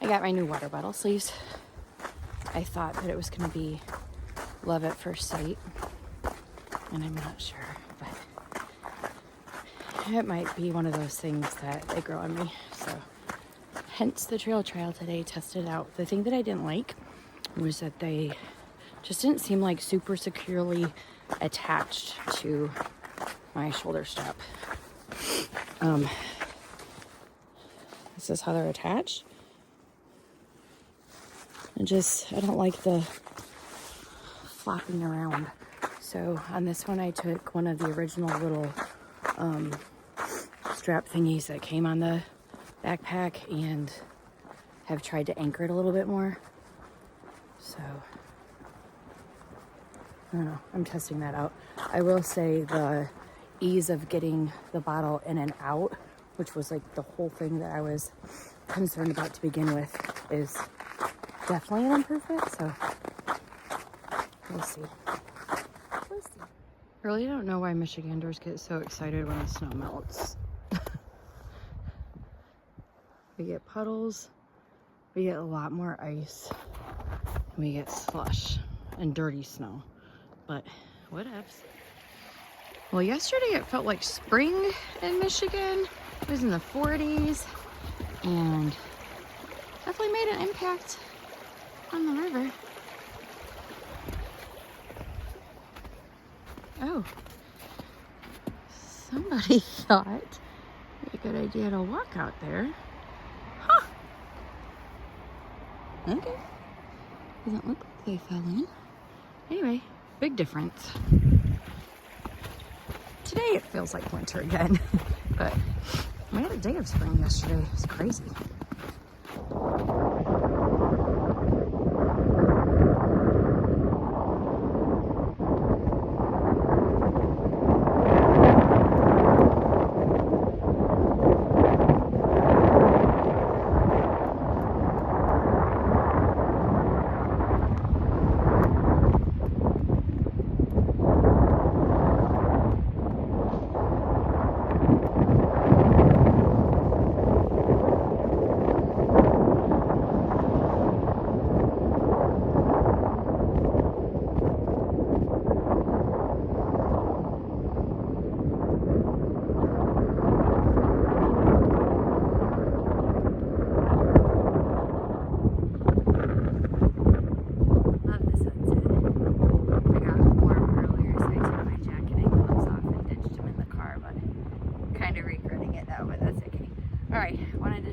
I got my new water bottle sleeves. I thought that it was going to be love at first sight, and I'm not sure, but it might be one of those things that they grow on me. So hence the trail trial today, tested out. The thing that I didn't like was that they just didn't seem like super securely attached to my shoulder strap. This is how they're attached. And I don't like the flopping around. So on this one, I took one of the original little strap thingies that came on the backpack and have tried to anchor it a little bit more. So I don't know, I'm testing that out. I will say the ease of getting the bottle in and out, which was like the whole thing that I was concerned about to begin with, is definitely an improvement. So we'll see. We'll see. I really don't know why Michiganders get so excited when the snow melts. We get puddles, we get a lot more ice, and we get slush and dirty snow. But whatevs. Well, yesterday it felt like spring in Michigan. It was in the 40s and definitely made an impact on the river. Oh, somebody thought it'd be a good idea to walk out there. Huh. Okay. Doesn't look like they fell in. Anyway, big difference. Today it feels like winter again, but we had a day of spring yesterday. It was crazy.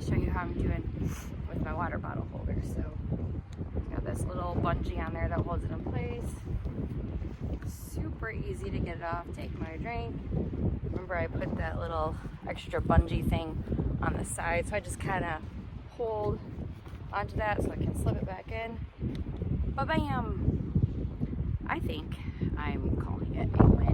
Show you how I'm doing with my water bottle holder. So got this little bungee on there that holds it in place. Super easy to get it off. Take my drink. Remember, I put that little extra bungee thing on the side, so I just kind of hold onto that so I can slip it back in. Ba-bam! I think I'm calling it a win.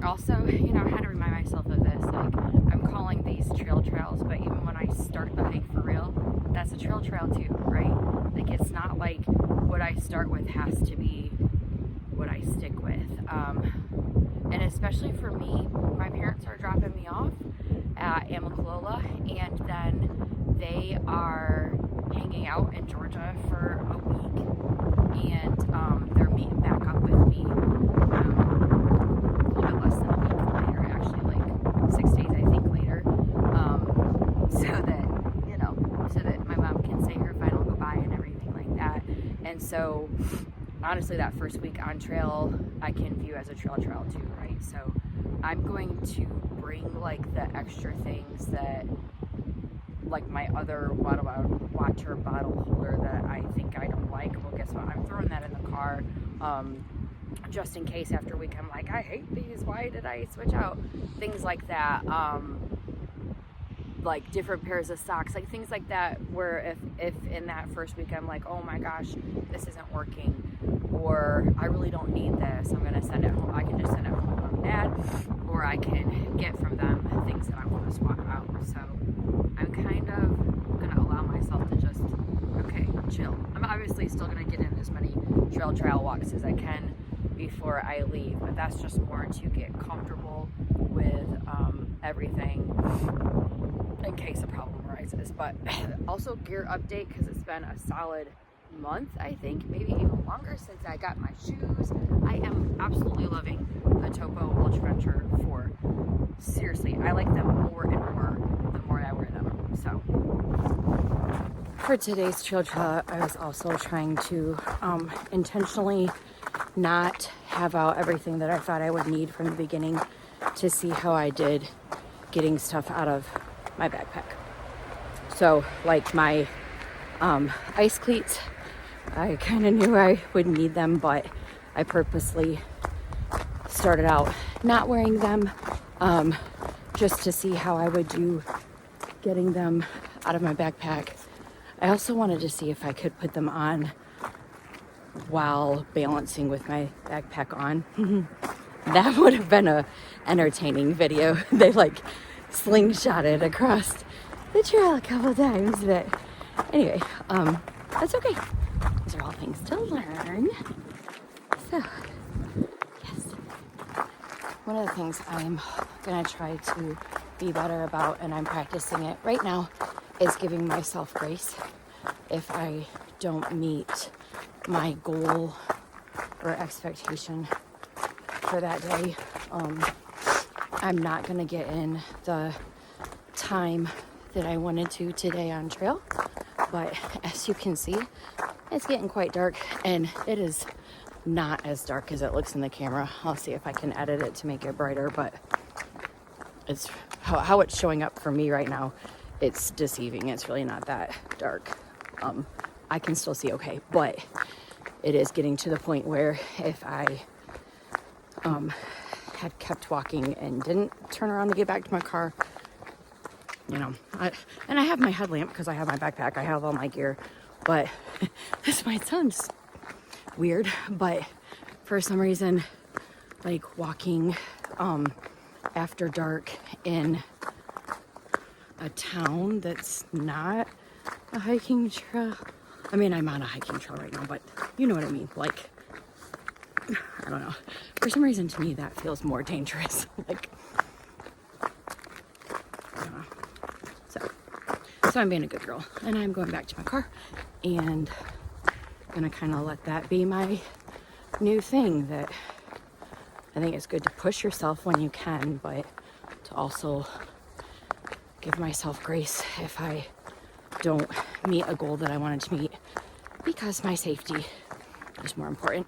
Also, you know, I had to remind myself of this. Like, I'm calling these trails, but even when I start the hike for real, that's a trail too, right? Like, it's not like what I start with has to be what I stick with. And especially for me, my parents are dropping me off at Amicalola, and then they are hanging out in Georgia for a week, and they're meeting back up with me a little bit less than a week later, actually, like 6 days, I think, later, so that my mom can say her final goodbye and everything like that. And so honestly, that first week on trail I can view as a trail too, right? So I'm going to bring like the extra things that, like my other water bottle holder that I think I don't like. Well, guess what? I'm throwing that in the car, just in case after a week I'm like, I hate these, why did I switch out? Things like that. Like different pairs of socks, like things like that, where if in that first week I'm like, oh my gosh, this isn't working, or I really don't need this, I'm gonna send it home. I can just send it home to mom and dad, or I can get from them things that I want to swap out. So I'm kind of gonna allow myself to just, okay, chill. I'm obviously still gonna get in as many trail walks as I can before I leave, but that's just more to get comfortable with everything in case a problem arises. But also gear update, because it's been a solid month, I think, maybe even longer since I got my shoes. I am absolutely loving the Topo Ultra Venture 4. Seriously, I like them more and more the more I wear them. So for today's trail trial, I was also trying to intentionally not have out everything that I thought I would need from the beginning to see how I did getting stuff out of my backpack. So like my ice cleats, I kind of knew I would need them, but I purposely started out not wearing them just to see how I would do getting them out of my backpack. I also wanted to see if I could put them on while balancing with my backpack on. That would have been a entertaining video. They like slingshotted across the trail a couple times, but anyway, that's okay. These are all things to learn. So, yes. One of the things I'm gonna try to be better about, and I'm practicing it right now, is giving myself grace if I don't meet my goal or expectation for that day. I'm not gonna get in the time that I wanted to today on trail, but as you can see, it's getting quite dark, and it is not as dark as it looks in the camera. I'll see if I can edit it to make it brighter, but it's how it's showing up for me right now. It's deceiving. It's really not that dark. I can still see okay, but it is getting to the point where if I had kept walking and didn't turn around to get back to my car, you know, and I have my headlamp because I have my backpack, I have all my gear, but this might sound weird, but for some reason, like walking after dark in a town that's not a hiking trail. I mean, I'm on a hiking trail right now, but you know what I mean. Like, I don't know. For some reason, to me, that feels more dangerous. Like, I don't know. So I'm being a good girl, and I'm going back to my car, and gonna kind of let that be my new thing. That I think it's good to push yourself when you can, but to also give myself grace if I don't meet a goal that I wanted to meet, because my safety is more important.